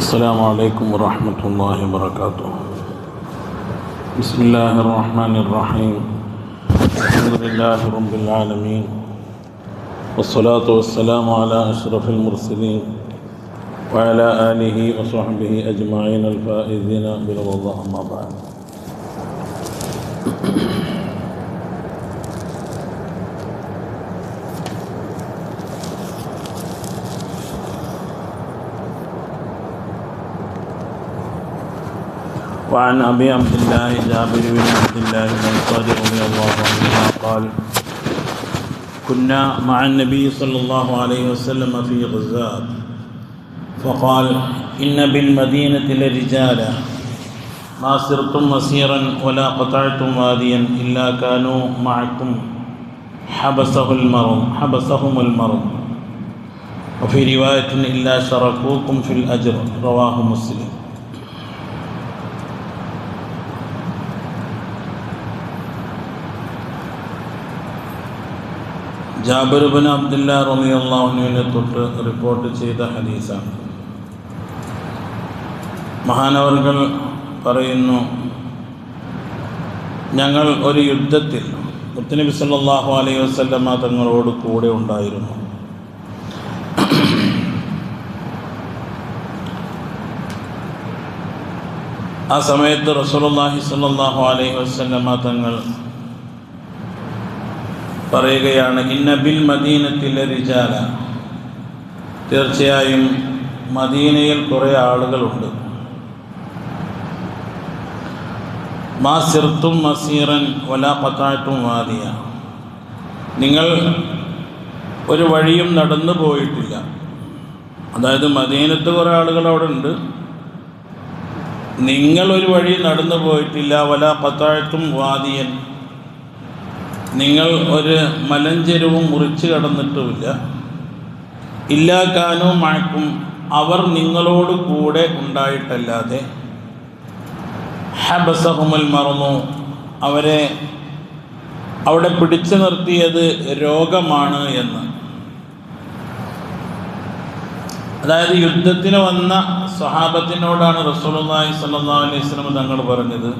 السلام عليكم ورحمة الله وبركاته. بسم الله الرحمن الرحيم. الحمد لله رب العالمين، والصلاة والسلام على أشرف المرسلين وعلى آله وصحبه أجمعين الفائزين برضا الله. أما بعد، وعن أبي عبد الله جابر بن عبد الله الأنصاري رضي الله عنهما قال: كنا مع النبي صلى الله عليه وسلم في غزاة فقال: إن بالمدينة لرجالا ما سرتم مسيرا ولا قطعتم واديا إلا كانوا معكم حبسهم المرض وفي رواية إلا شركوكم في الأجر. رواه مسلم. Jabir bin Abdullah റളിയല്ലാഹു അൻഹുവിനെ തൊട്ട് റിപ്പോർട്ട് ചെയ്ത ഹദീസാണ്. മഹാനവർകൾ പറയുന്നു, ഞങ്ങൾ ഒരു യുദ്ധത്തിൽ മുത്തുനബി സല്ലല്ലാഹു അലൈഹി വസല്ലമ തങ്ങളോട് കൂടെ ഉണ്ടായിരുന്നു. ആ സമയത്ത് റസൂലുള്ളാഹി സ്വല്ലല്ലാഹു അലൈഹി വസല്ലമ തങ്ങൾ പറയുകയാണ്: ഇന്ന ബിൽ മദീനത്തിലെ റിജാല, തീർച്ചയായും മദീനയിൽ കുറേ ആളുകളുണ്ട്. മാ സിർത്തും മസീറൻ വലാ ഖതഅതും വാദിയ, നിങ്ങൾ ഒരു വഴിയും നടന്നു പോയിട്ടില്ല. അതായത് മദീനത്ത് കുറേ ആളുകൾ അവിടെ ഉണ്ട്, നിങ്ങളൊരു വഴി നടന്നു പോയിട്ടില്ല. വലാ ഖതഅതും വാദിയൻ, നിങ്ങൾ ഒരു മലഞ്ചെരുവും മുറിച്ച് കടന്നിട്ടുമില്ല. ഇല്ലാ കാനൂ മഅക്കും, അവർ നിങ്ങളോട് കൂടെ ഉണ്ടായിട്ടല്ലാതെ. ഹബസഹുമുൽ മറന്നു, അവരെ അവിടെ പിടിച്ചു നിർത്തിയത് രോഗമാണ് എന്ന്. അതായത് യുദ്ധത്തിന് വന്ന സ്വഹാബത്തിനോടാണ് റസൂലുള്ളാഹി സ്വല്ലല്ലാഹു അലൈഹി വസല്ലം തങ്ങൾ പറഞ്ഞത്,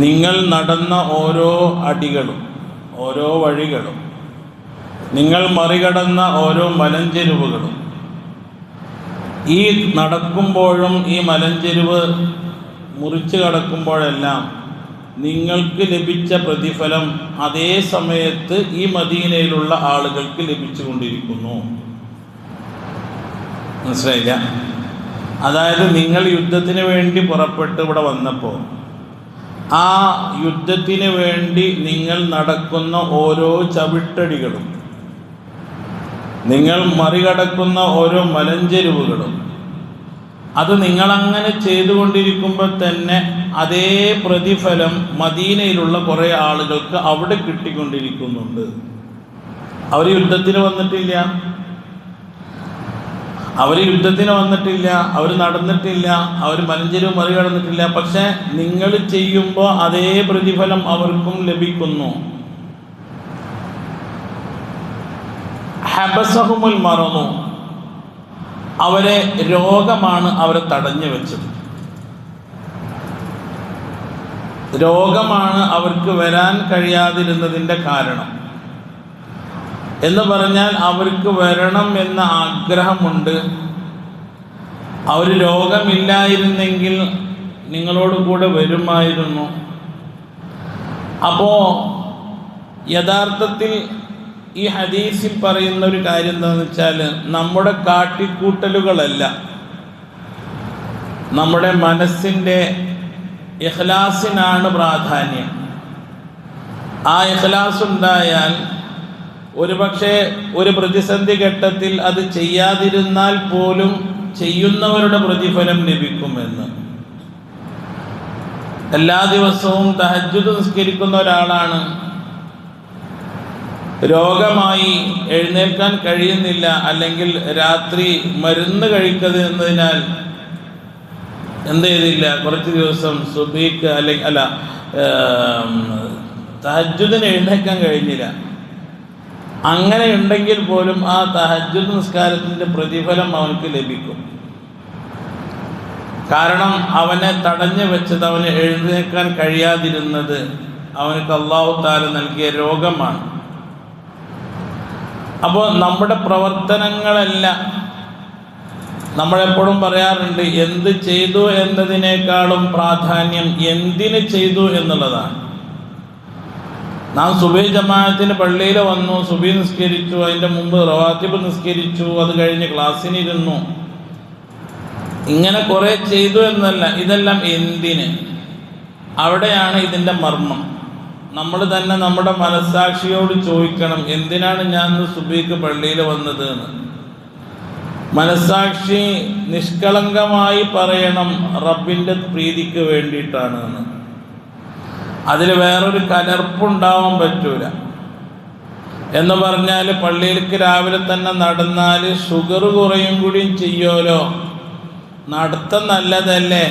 നിങ്ങൾ നടന്ന ഓരോ അടികളും ഓരോ വഴികളും, നിങ്ങൾ മറികടന്ന ഓരോ മലഞ്ചെരുവുകളും, ഈ നടക്കുമ്പോഴും ഈ മലഞ്ചെരുവ് മുറിച്ച് കടക്കുമ്പോഴെല്ലാം നിങ്ങൾക്ക് ലഭിച്ച പ്രതിഫലം അതേ സമയത്ത് ഈ മദീനയിലുള്ള ആളുകൾക്ക് ലഭിച്ചുകൊണ്ടിരിക്കുന്നു. മനസ്സിലായില്ല? അതായത് നിങ്ങൾ യുദ്ധത്തിന് വേണ്ടി പുറപ്പെട്ട് ഇവിടെ വന്നപ്പോൾ ആ യുദ്ധത്തിന് വേണ്ടി നിങ്ങൾ നടക്കുന്ന ഓരോ ചവിട്ടടികളും, നിങ്ങൾ മറികടക്കുന്ന ഓരോ മലഞ്ചെരുവുകളും, അത് നിങ്ങളങ്ങനെ ചെയ്തുകൊണ്ടിരിക്കുമ്പോൾ തന്നെ അതേ പ്രതിഫലം മദീനയിലുള്ള കുറേ ആളുകൾക്ക് അവിടെ കിട്ടിക്കൊണ്ടിരിക്കുന്നുണ്ട്. അവർ യുദ്ധത്തിന് വന്നിട്ടില്ല, അവർ നടന്നിട്ടില്ല, അവർ മലഞ്ചെരുവ് മറികടന്നിട്ടില്ല. പക്ഷെ നിങ്ങൾ ചെയ്യുമ്പോൾ അതേ പ്രതിഫലം അവർക്കും ലഭിക്കുന്നു. ഹബസഹുമുൽ മറന്നു, അവരെ രോഗമാണ് അവരെ തടഞ്ഞു വെച്ചത്. രോഗമാണ് അവർക്ക് വരാൻ കഴിയാതിരുന്നതിൻ്റെ കാരണം എന്ന് പറഞ്ഞാൽ, അവർക്ക് വരണം എന്ന ആഗ്രഹമുണ്ട്. അവർ രോഗമില്ലായിരുന്നെങ്കിൽ നിങ്ങളോട് കൂടെ വരുമായിരുന്നു. അപ്പോൾ യഥാർത്ഥത്തിൽ ഈ ഹദീസിൽ പറയുന്ന ഒരു കാര്യം എന്താണെന്ന് വെച്ചാൽ, നമ്മുടെ കാട്ടിക്കൂട്ടലുകളല്ല, നമ്മുടെ മനസ്സിൻ്റെ ഇഖ്ലാസിനാണ് പ്രാധാന്യം. ആ ഇഖ്ലാസ് ഉണ്ടായാൽ ഒരുപക്ഷെ ഒരു പ്രതിസന്ധി ഘട്ടത്തിൽ അത് ചെയ്യാതിരുന്നാൽ പോലും ചെയ്യുന്നവരുടെ പ്രതിഫലം ലഭിക്കുമെന്ന്. എല്ലാ ദിവസവും തഹജ്ജുദ് നിസ്കരിക്കുന്ന ഒരാളാണ്, രോഗമായി എഴുന്നേൽക്കാൻ കഴിയുന്നില്ല, അല്ലെങ്കിൽ രാത്രി മരുന്ന് കഴിക്കുന്നതിനാൽ എന്ത് ചെയ്തില്ല, കുറച്ച് ദിവസം സുബഹിക്ക് അല്ലെങ്കിൽ തഹജ്ജുദിന് എഴുന്നേൽക്കാൻ കഴിഞ്ഞില്ല. അങ്ങനെ ഉണ്ടെങ്കിൽ പോലും ആ തഹജ്ജുദ് നിസ്കാരത്തിൻ്റെ പ്രതിഫലം അവനക്ക് ലഭിക്കും. കാരണം അവനെ തടഞ്ഞു വെച്ചത്, അവന് എഴുന്നേൽക്കാൻ കഴിയാതിരുന്നത് അവനക്ക് അല്ലാഹു തആല നൽകിയ രോഗമാണ്. അപ്പോൾ നമ്മുടെ പ്രവർത്തനങ്ങളല്ല, നമ്മളെപ്പോഴും പറയാറുണ്ട്, എന്ത് ചെയ്തു എന്നതിനേക്കാളും പ്രാധാന്യം എന്തിന് ചെയ്തു എന്നുള്ളതാണ്. നാം സുബഹി ജമാഅത്തിന് പള്ളിയിൽ വന്നു, സുബഹി നിസ്കരിച്ചു, അതിൻ്റെ മുമ്പ് റവാത്തിബ് നിസ്കരിച്ചു, അത് കഴിഞ്ഞ് ക്ലാസ്സിനിരുന്നു, ഇങ്ങനെ കുറേ ചെയ്തു എന്നല്ല. ഇതെല്ലാം എന്തിന്? അവിടെയാണ് ഇതിൻ്റെ മർമ്മം. നമ്മൾ തന്നെ നമ്മുടെ മനസ്സാക്ഷിയോട് ചോദിക്കണം, എന്തിനാണ് ഞാൻ ഇന്ന് സുബഹിക്ക് പള്ളിയിൽ വന്നത് എന്ന്. മനസ്സാക്ഷി നിഷ്കളങ്കമായി പറയണം, റബ്ബിൻ്റെ പ്രീതിക്ക് വേണ്ടിയിട്ടാണ് എന്ന്. അതിൽ വേറൊരു കലർപ്പുണ്ടാവാൻ പറ്റൂല. എന്ന് പറഞ്ഞാൽ പള്ളിയിലേക്ക് രാവിലെ തന്നെ നടന്നാൽ ഷുഗർ കുറയും കൂടിയും ചെയ്യുമല്ലോ, നടത്തം നല്ലതല്ലേ,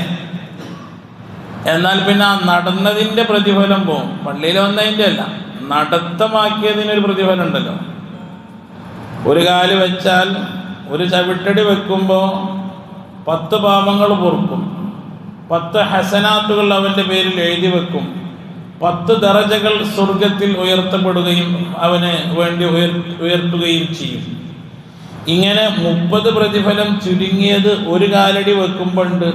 എന്നാൽ പിന്നെ ആ നടന്നതിൻ്റെ പ്രതിഫലം പോവും, പള്ളിയിൽ വന്നതിൻ്റെ അല്ല, നടത്തമാക്കിയതിനൊരു പ്രതിഫലം ഉണ്ടല്ലോ. ഒരു കാല് വെച്ചാൽ, ഒരു ചവിട്ടടി വെക്കുമ്പോൾ 10 പാപങ്ങൾ പൊറുക്കും, 10 ഹസനാത്തുകൾ അവൻ്റെ പേരിൽ എഴുതി വെക്കും, 10 ദറജകൾ സ്വർഗത്തിൽ ഉയർത്തപ്പെടുകയും അവന് വേണ്ടി ഉയർത്തുകയും ചെയ്യും. ഇങ്ങനെ 30 പ്രതിഫലം ചുരുങ്ങിയത് ഒരു കാലടി വെക്കുമ്പോണ്ട്.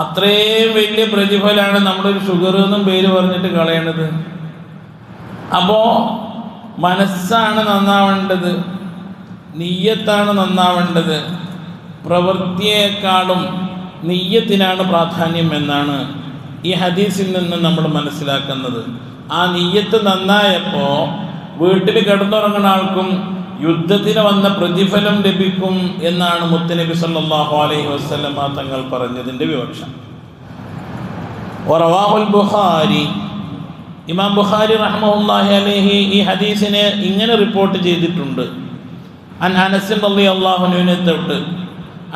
അത്രയും വലിയ പ്രതിഫലമാണ് നമ്മളൊരു ഷുഗർ എന്നും പേര് പറഞ്ഞിട്ട് കളയണത്. അപ്പോൾ മനസ്സാണ് നന്നാവേണ്ടത്, നിയ്യത്താണ് നന്നാവേണ്ടത്. പ്രവൃത്തിയേക്കാളും നിയ്യത്തിനാണ് പ്രാധാന്യം എന്നാണ് ഈ ഹദീസിൽ നിന്ന് നമ്മൾ മനസ്സിലാക്കുന്നത്. ആ നിയ്യത്ത് നന്നായപ്പോൾ വീട്ടിൽ കിടന്നുറങ്ങുന്ന ആൾക്കും യുദ്ധത്തിന് വന്ന പ്രതിഫലം ലഭിക്കും എന്നാണ് മുത്തുനബി സല്ലല്ലാഹു അലൈഹി വസല്ലം തങ്ങൾ പറഞ്ഞതിൻ്റെ വിവക്ഷ. വറവാഹുൽ ബുഖാരി, ഇമാം ബുഖാരി റഹ്മത്തുള്ളാഹി അലൈഹി ഈ ഹദീസിനെ ഇങ്ങനെ റിപ്പോർട്ട് ചെയ്തിട്ടുണ്ട്. അനസ് റളിയല്ലാഹു അൻഹുവിനെ തൊട്ട്,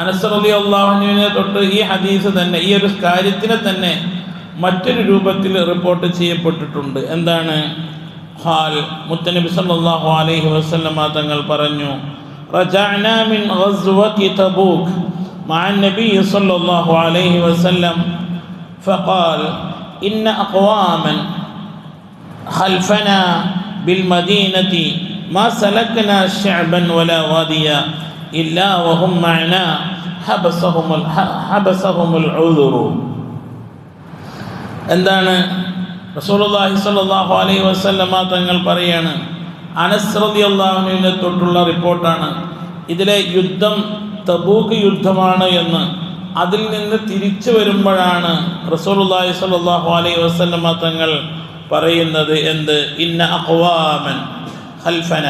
അനസ് റളിയല്ലാഹു അൻഹുവിനെ തൊട്ട് ഈ ഹദീസ് തന്നെ, ഈ ഒരു കാര്യത്തിനെ തന്നെ മറ്റൊരു രൂപത്തിൽ റിപ്പോർട്ട് ചെയ്യപ്പെട്ടിട്ടുണ്ട്. എന്താണ്? ഖാൽ, മുത്തനബി സല്ലല്ലാഹു അലൈഹി വസല്ലം തങ്ങൾ പറഞ്ഞു, റജഅനാ മിൻ ഗസ്വതി തബൂക് മഅ നബി സല്ലല്ലാഹു അലൈഹി വസല്ലം ഫഖാൽ ഇന്ന അഖ്വാമൻ ഖൽഫനാ ബിൽ മദീനതി മാ സലക്നാ ശഅബൻ വലാ വാദിയ ഇല്ലാ വഹും മഅനാ ഹബസഹുമുൽ ഉദുറു. എന്താണ്? റസൂലുള്ളാഹി സ്വല്ലല്ലാഹു അലൈഹി വസല്ലമ തങ്ങൾ പറയാണ്, അനസ് റളിയല്ലാഹു അൻഹുവിനെ തൊട്ടുള്ള റിപ്പോർട്ടാണ്. ഇതിലെ യുദ്ധം തബൂക്ക് യുദ്ധമാണ് എന്ന്, അതിൽ നിന്ന് തിരിച്ചു വരുമ്പോഴാണ് റസൂലുള്ളാഹി സ്വല്ലല്ലാഹു അലൈഹി വസല്ലമ തങ്ങൾ പറയുന്നത് എന്ത്? ഇന്ന അഖ്വാമൻ ഖൽഫന,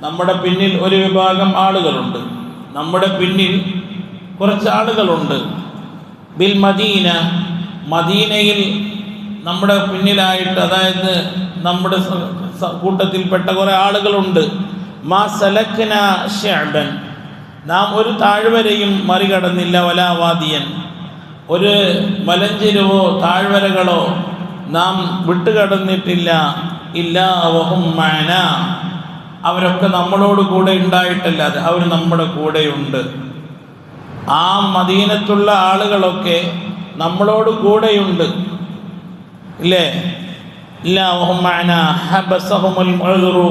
നമ്മുടെ പിന്നിൽ ഒരു വിഭാഗം ആളുകളുണ്ട്, നമ്മുടെ പിന്നിൽ കുറച്ച് ആളുകളുണ്ട്. ബിൽ മദീന, മദീനയിൽ നമ്മുടെ പിന്നിലായിട്ട്, അതായത് നമ്മുടെ കൂട്ടത്തിൽപ്പെട്ട കുറേ ആളുകളുണ്ട്. മാ സലക്ന ശഅബൻ, നാം ഒരു താഴ്വരയും മറികടന്നില്ല, വലാ വാദിയൻ, ഒരു മലഞ്ചെരുവോ താഴ്വരകളോ നാം വിട്ടുകടന്നിട്ടില്ല. ഇല്ലാ വഹും മഅനാ, അവരൊക്കെ നമ്മളോട് കൂടെ ഉണ്ടായിട്ടല്ലാതെ, അവർ നമ്മുടെ കൂടെയുണ്ട്. ആ മദീനത്തുള്ള ആളുകളൊക്കെ നമ്മളോട് കൂടെയുണ്ട്, ഇല്ലേ? ഇല്ലാ വഹും മഅനാ ഹബസഹുമുൽ ഉദ്റു,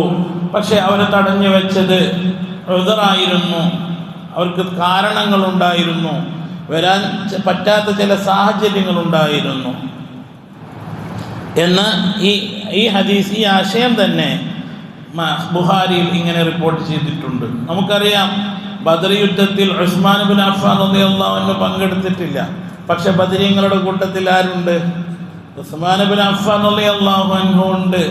പക്ഷേ അവരെ തടഞ്ഞു വെച്ചത് ഉദ്റായിരുന്നു, അവർക്ക് കാരണങ്ങളുണ്ടായിരുന്നു, വരാൻ പറ്റാത്ത ചില സാഹചര്യങ്ങളുണ്ടായിരുന്നു എന്ന് ഈ ഹദീസ്, ഈ ആശയം തന്നെ ബുഖാരിയിൽ ഇങ്ങനെ റിപ്പോർട്ട് ചെയ്തിട്ടുണ്ട്. നമുക്കറിയാം, ബദർ യുദ്ധത്തിൽ ഉസ്മാൻ ഇബ്നു അഫ്ഫാൻ റളിയല്ലാഹു അൻഹു പങ്കെടുത്തിട്ടില്ല. പക്ഷെ ബദരീങ്ങളുടെ കൂട്ടത്തിൽ ആരുണ്ട്? ഉസ്മാൻ ഇബ്നു അഫ്ഫാൻ റളിയല്ലാഹു അൻഹു ഉണ്ട്.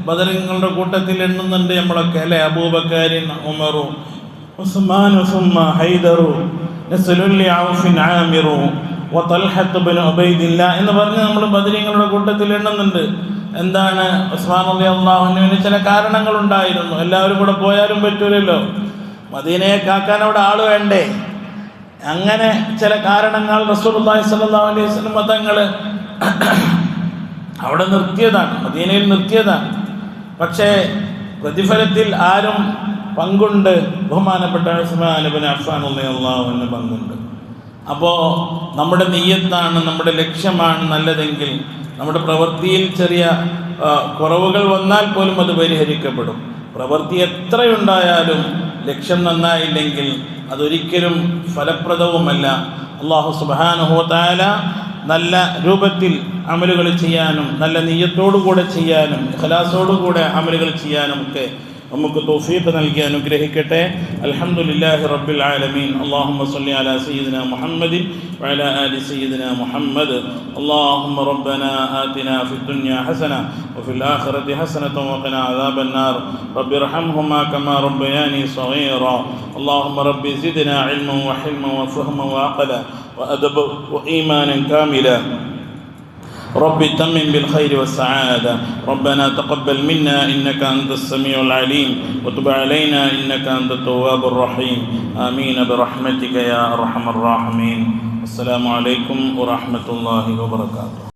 ബദരീങ്ങളുടെ കൂട്ടത്തിൽ എണ്ണുന്നുണ്ട് നമ്മളൊക്കെ, അല്ലേ? അബൂബക്കറിൻ, ഉമറു, ഉസ്മാനു സുമ്മ ഹൈദറു നസ്ലുല്ലി ഔഫിൻ ആമിറു വതൽഹത്ത് ഇബ്നു ഉബൈദില്ലാ എന്ന് പറഞ്ഞ് നമ്മൾ ബദരീങ്ങളുടെ കൂട്ടത്തിൽ എണ്ണുന്നുണ്ട്. എന്താണ്? ഉസ്മാൻ റളിയല്ലാഹു അൻഹുവിന് ചില കാരണങ്ങളുണ്ടായിരുന്നു. എല്ലാവരും കൂടെ പോയാലും പറ്റൂലല്ലോ, മദീനയെ കാക്കാൻ അവിടെ ആൾ വേണ്ടേ? അങ്ങനെ ചില കാരണങ്ങൾ റസൂലുള്ളാഹി സ്വല്ലല്ലാഹു അലൈഹി വസല്ലം തങ്ങൾ അവിടെ നിർത്തിയതാണ്, മദീനയിൽ നിർത്തിയതാണ്. പക്ഷേ പ്രതിഫലത്തിൽ ആരും പങ്കുണ്ട്? ബഹുമാനപ്പെട്ട ഉസ്മാൻ ഇബ്നു അഫ്ഫാൻ റളിയല്ലാഹു അൻഹു പങ്കുണ്ട്. അപ്പോൾ നമ്മുടെ നിയ്യത്താണ്, നമ്മുടെ ലക്ഷ്യമാണ് നല്ലതെങ്കിൽ നമ്മുടെ പ്രവൃത്തിയിൽ ചെറിയ കുറവുകൾ വന്നാൽ പോലും അത് പരിഹരിക്കപ്പെടും. പ്രവൃത്തി എത്രയുണ്ടായാലും ലക്ഷ്യം നന്നായില്ലെങ്കിൽ അതൊരിക്കലും ഫലപ്രദവുമല്ല. അല്ലാഹു സുബ്ഹാനഹു വ തആല നല്ല രൂപത്തിൽ അമലുകൾ ചെയ്യാനും നല്ല നിയ്യത്തോടുകൂടെ ചെയ്യാനും ഇഖ്ലാസോടുകൂടെ അമലുകൾ ചെയ്യാനും ഒക്കെ നമുക്ക് തൗഫീഖ് നൽകി അനുഗ്രഹിക്കട്ടെ. അൽഹംദുലില്ലാഹി റബ്ബിൽ ആലമീൻ. അല്ലാഹുമ്മ സ്വല്ലി അലാ സയ്യിദിനാ മുഹമ്മദിൻ വഅലാ ആലി സയ്യിദിനാ മുഹമ്മദ്. അല്ലാഹുമ്മ റബ്ബനാ ആതിനാ ഫിദ്ദുനിയാ ഹസന വഫിൽ ആഖിറതി ഹസനതൻ വഖിനാ അദാബന്നാർ. റബ്ബിർഹംഹുമാ കമാ റബ്ബയാനി സ്വഗീറാ. അല്ലാഹുമ്മ റബ്ബി സിദ്നാ ഇൽമൻ വഹിൽമൻ വഫഹ്മൻ വഅഖല وأدب وإيمانا كاملا. رب تمم بالخير والسعادة. ربنا تقبل منا إنك أنت السميع العليم وتب علينا إنك أنت التواب الرحيم. آمين برحمتك يا أرحم الراحمين. السلام عليكم ورحمة الله وبركاته.